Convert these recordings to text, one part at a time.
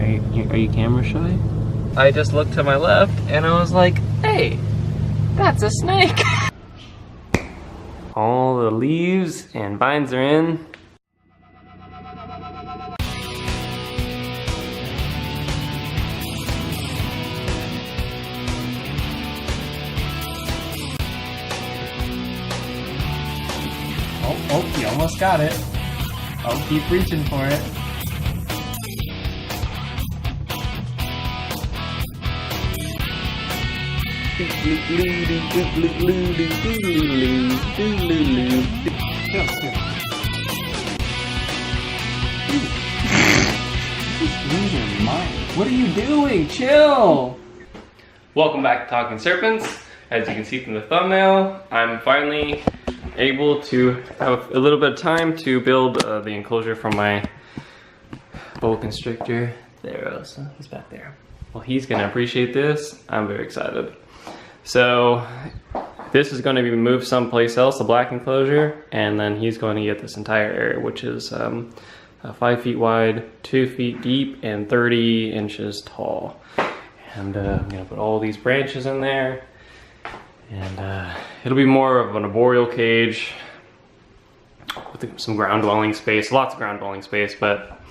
Are you camera shy? I just looked to my left and I was like, hey, that's a snake. All the leaves and vines are in. Oh, you almost got it. I'll keep reaching for it. What are you doing? Chill! Welcome back to Talking Serpents. As you can see from the thumbnail, I'm finally able to have a little bit of time to build the enclosure for my Boa Constrictor. Tharros, he's back there. Well, he's gonna appreciate this. I'm very excited. So this is going to be moved someplace else, the black enclosure, and then he's going to get this entire area, which is 5 feet wide, 2 feet deep, and 30 inches tall. And I'm going to put all these branches in there, and it'll be more of an arboreal cage with some ground dwelling space, lots of ground dwelling space, but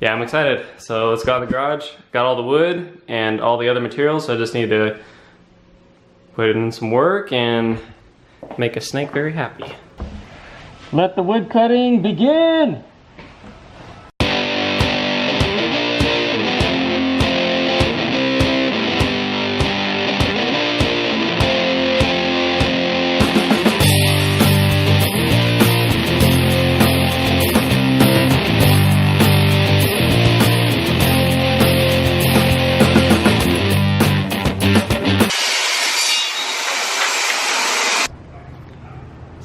yeah, I'm excited. So let's go in the garage, got all the wood and all the other materials, so I just need to put in some work and make a snake very happy. Let the wood cutting begin!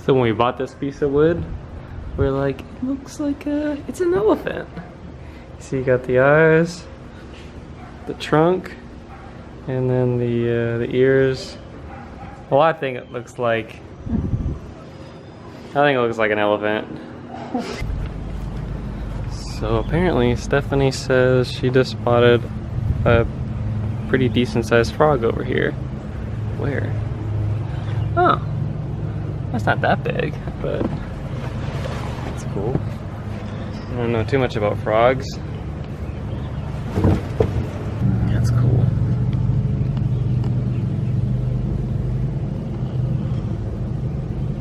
So when we bought this piece of wood, we're like, it looks like it's an elephant. So you got the eyes, the trunk, and then the ears. Well, I think it looks like an elephant. So apparently Stephanie says she just spotted a pretty decent sized frog over here. Where? Oh. That's not that big, but it's cool. I don't know too much about frogs. That's cool.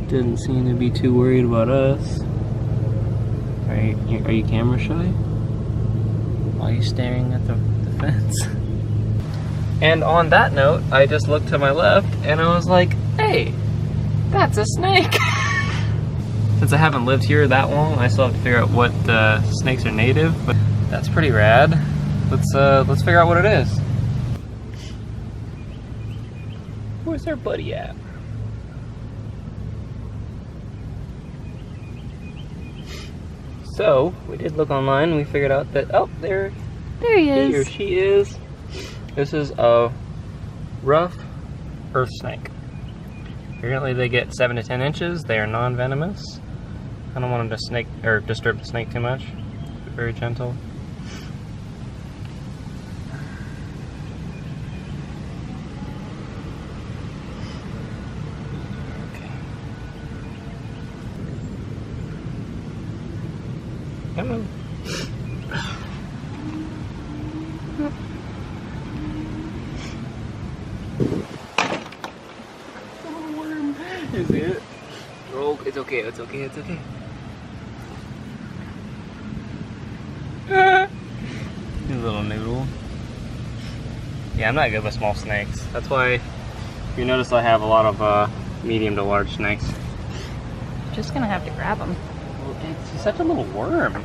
Didn't seem to be too worried about us. Are you camera shy? Why are you staring at the fence? And on that note, I just looked to my left and I was like, hey, that's a snake! Since I haven't lived here that long, I still have to figure out what snakes are native, but that's pretty rad. Let's figure out what it is. Where's their buddy at? So, we did look online and we figured out that, oh, there he is. He or she is. This is a rough earth snake. Apparently they get 7 to 10 inches. They are non-venomous. I don't want them to disturb the snake too much. Very gentle. Okay. Come on. You see it? Oh, it's okay, it's okay, it's okay. You little noodle. Yeah, I'm not good with small snakes. That's why you notice I have a lot of medium to large snakes. Just gonna have to grab them. Well, it's such a little worm.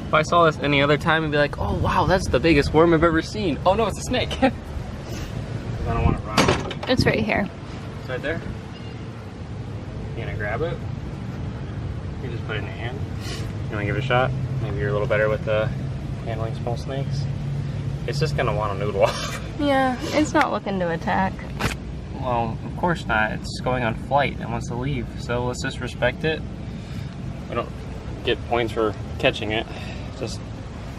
If I saw this any other time, I'd be like, oh wow, that's the biggest worm I've ever seen. Oh no, it's a snake. I don't want to run. It's right here. It's right there. You gonna grab it? You just put it in your hand. You wanna give it a shot? Maybe you're a little better with handling small snakes. It's just gonna want to noodle off. Yeah, it's not looking to attack. Well, of course not. It's going on flight and wants to leave. So let's just respect it. We don't get points for catching it. Just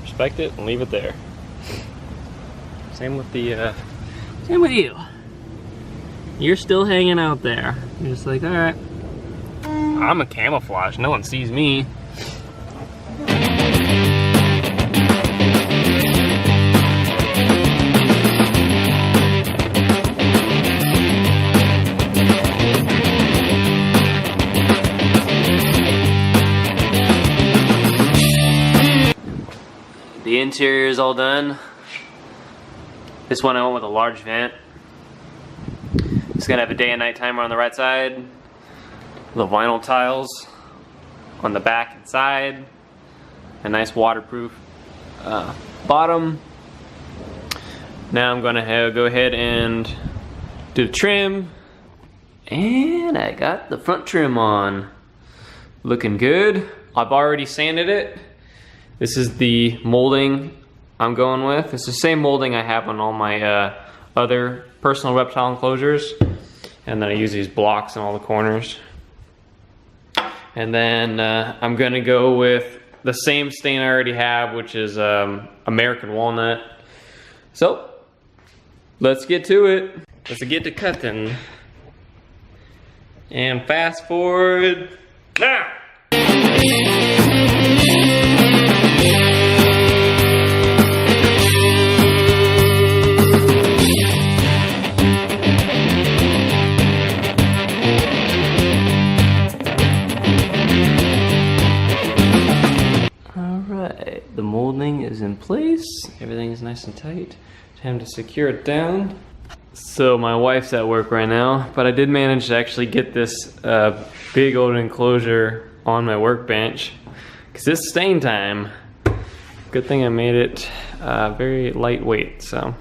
respect it and leave it there. Same with the, same with you. You're still hanging out there. You're just like, all right. I'm a camouflage, no one sees me. The interior is all done. This one I went with a large vent. It's gonna have a day and night timer on the right side. The vinyl tiles on the back and side. A nice waterproof bottom. Now I'm gonna go ahead and do the trim. And I got the front trim on. Looking good. I've already sanded it. This is the molding I'm going with. It's the same molding I have on all my other personal reptile enclosures. And then I use these blocks in all the corners. And then I'm gonna go with the same stain I already have, which is American walnut. So, let's get to it. Let's get to cutting. And fast forward now. The molding is in place. Everything is nice and tight. Time to secure it down. So my wife's at work right now, but I did manage to actually get this big old enclosure on my workbench because it's stain time. Good thing I made it very lightweight, so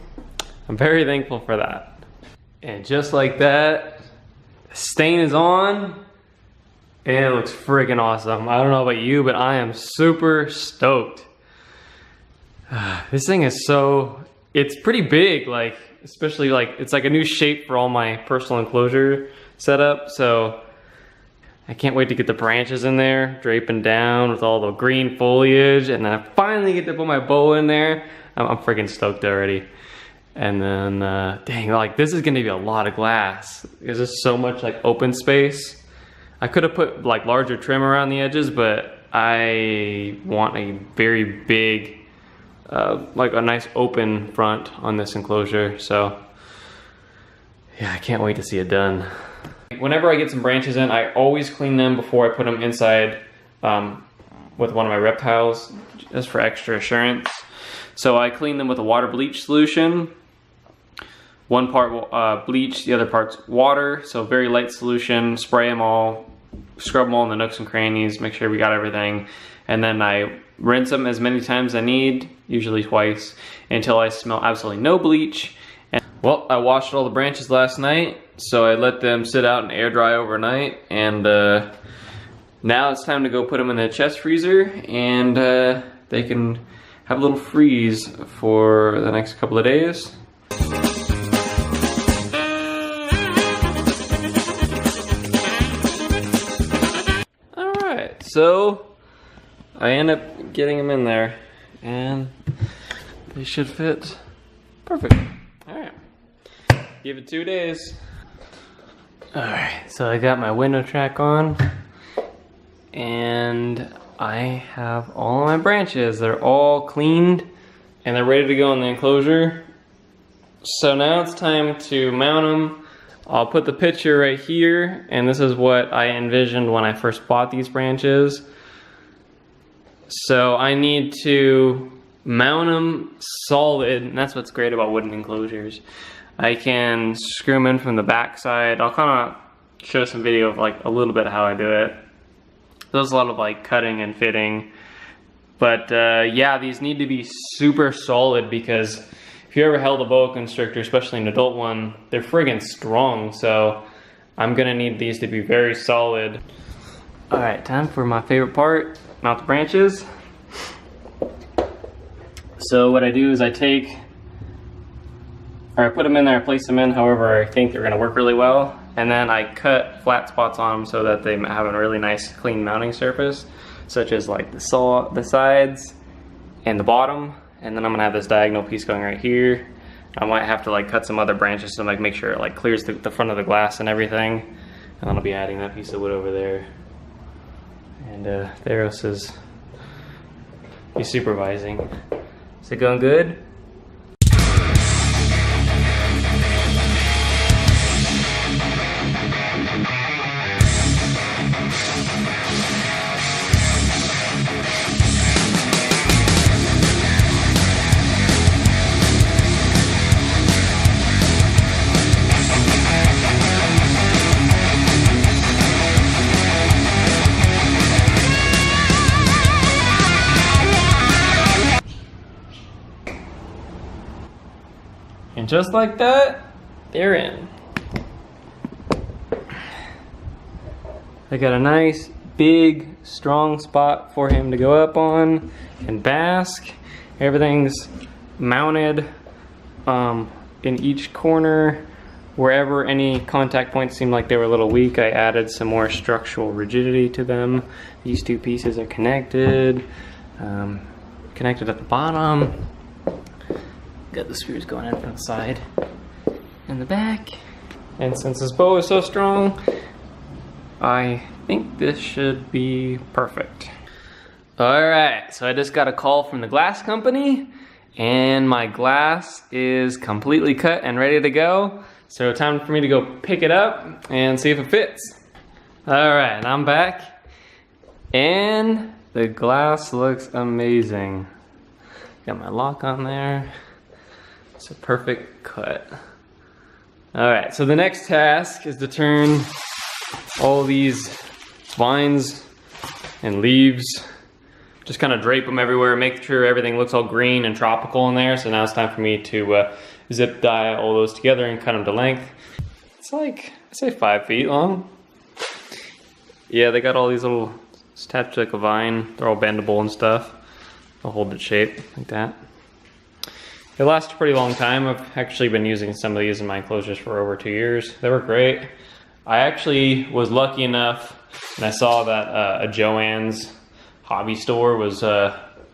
I'm very thankful for that. And just like that, the stain is on. And it looks freaking awesome. I don't know about you, but I am super stoked. This thing is it's pretty big, like, especially like, it's like a new shape for all my personal enclosure setup. So I can't wait to get the branches in there, draping down with all the green foliage. And then I finally get to put my bow in there. I'm freaking stoked already. And then, dang, like this is gonna be a lot of glass. There's so much like open space. I could have put like larger trim around the edges, but I want a very big, like a nice open front on this enclosure. So yeah, I can't wait to see it done. Whenever I get some branches in, I always clean them before I put them inside with one of my reptiles, just for extra assurance. So I clean them with a water bleach solution. One part bleach, the other part's water. So very light solution, spray them all, scrub them all in the nooks and crannies, make sure we got everything. And then I rinse them as many times as I need, usually twice, until I smell absolutely no bleach. And, well, I washed all the branches last night, so I let them sit out and air dry overnight. And now it's time to go put them in the chest freezer, and they can have a little freeze for the next couple of days. So I end up getting them in there, and they should fit perfect. All right, give it 2 days. All right, so I got my window track on, and I have all of my branches. They're all cleaned, and they're ready to go in the enclosure. So now it's time to mount them. I'll put the picture right here, and this is what I envisioned when I first bought these branches. So I need to mount them solid, and that's what's great about wooden enclosures. I can screw them in from the back side. I'll kind of show some video of like a little bit how I do it. There's a lot of like cutting and fitting. But yeah, these need to be super solid, because if you ever held a boa constrictor, especially an adult one, they're friggin' strong, so I'm gonna need these to be very solid. All right, time for my favorite part, mount the branches. So what I do is I put them in there, I place them in however I think they're gonna work really well, and then I cut flat spots on them so that they have a really nice clean mounting surface, such as like the sides and the bottom, and then I'm gonna have this diagonal piece going right here. I might have to like cut some other branches to like make sure it like clears the front of the glass and everything. And then I'll be adding that piece of wood over there. And Tharros is, he's supervising. Is it going good? And just like that, they're in. I got a nice, big, strong spot for him to go up on and bask. Everything's mounted in each corner. Wherever any contact points seemed like they were a little weak, I added some more structural rigidity to them. These two pieces are connected. Connected at the bottom. Got the screws going in from the side and the back. And since this bow is so strong, I think this should be perfect. Alright, so I just got a call from the glass company and my glass is completely cut and ready to go. So time for me to go pick it up and see if it fits. Alright, I'm back and the glass looks amazing. Got my lock on there. It's a perfect cut. Alright, so the next task is to turn all these vines and leaves, just kind of drape them everywhere, make sure everything looks all green and tropical in there. So now it's time for me to zip tie all those together and cut them to length. It's like, I'd say 5 feet long. Yeah, they got all these little, it's attached to like a vine. They're all bendable and stuff. They'll hold its shape like that. It lasts a pretty long time. I've actually been using some of these in my enclosures for over 2 years. They were great. I actually was lucky enough, and I saw that a Joann's hobby store was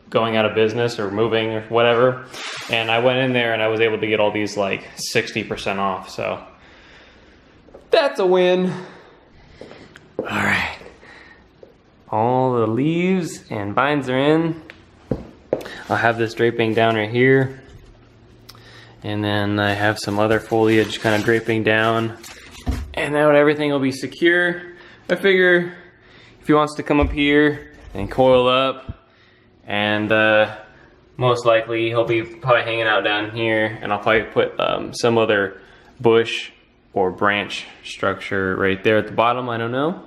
going out of business or moving or whatever. And I went in there and I was able to get all these like 60% off. So that's a win. All right. All the leaves and vines are in. I'll have this draping down right here. And then I have some other foliage kind of draping down. And now everything will be secure. I figure if he wants to come up here and coil up, and most likely he'll be probably hanging out down here, and I'll probably put some other bush or branch structure right there at the bottom, I don't know.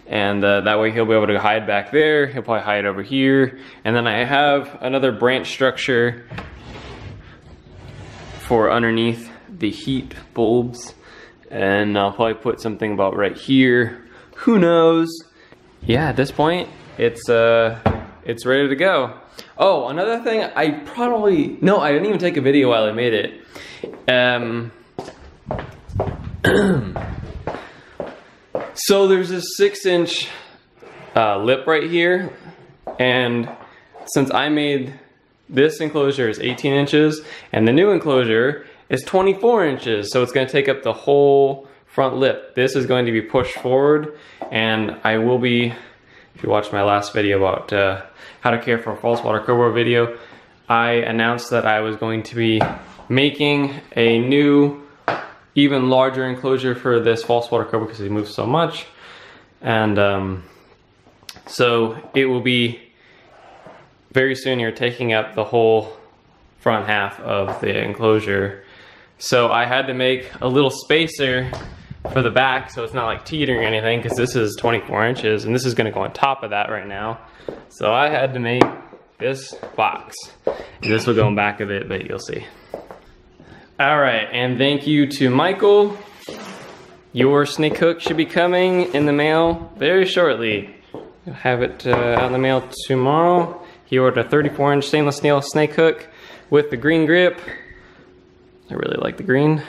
And that way he'll be able to hide back there. He'll probably hide over here. And then I have another branch structure for underneath the heat bulbs, and I'll probably put something about right here. Who knows? Yeah, at this point, it's ready to go. Oh, another thing, I didn't even take a video while I made it. So there's this 6-inch lip right here, and since I made this enclosure is 18 inches, and the new enclosure is 24 inches, so it's going to take up the whole front lip. This is going to be pushed forward, and I will be, if you watched my last video about how to care for a false water cobra video, I announced that I was going to be making a new, even larger enclosure for this false water cobra because he moves so much. And so it will be very soon here taking up the whole front half of the enclosure. So I had to make a little spacer for the back so it's not like teetering or anything, because this is 24 inches and this is going to go on top of that right now. So I had to make this box. And this will go in back of it, but you'll see. Alright, and thank you to Michael. Your snake hook should be coming in the mail very shortly. You'll have it out in the mail tomorrow. He ordered a 34-inch stainless steel snake hook with the green grip. I really like the green.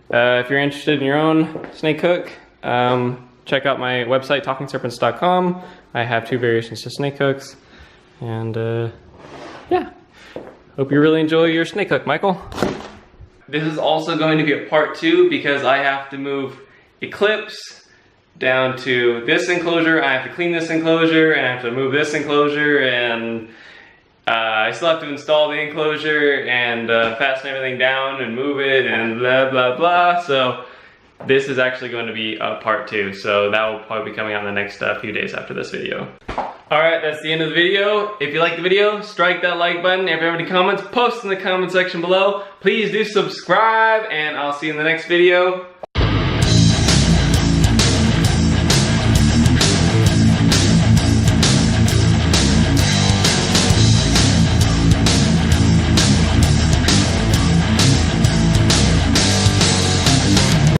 If you're interested in your own snake hook, check out my website, talkingserpents.com. I have 2 variations to snake hooks. And yeah, hope you really enjoy your snake hook, Michael. This is also going to be a part 2 because I have to move Eclipse down to this enclosure. I have to clean this enclosure and I have to move this enclosure, and I still have to install the enclosure and fasten everything down and move it and blah blah blah. So this is actually going to be a part 2, so that will probably be coming out in the next few days after this video. Alright, that's the end of the video. If you like the video, strike that like button. If you have any comments, post in the comment section below. Please do subscribe, and I'll see you in the next video.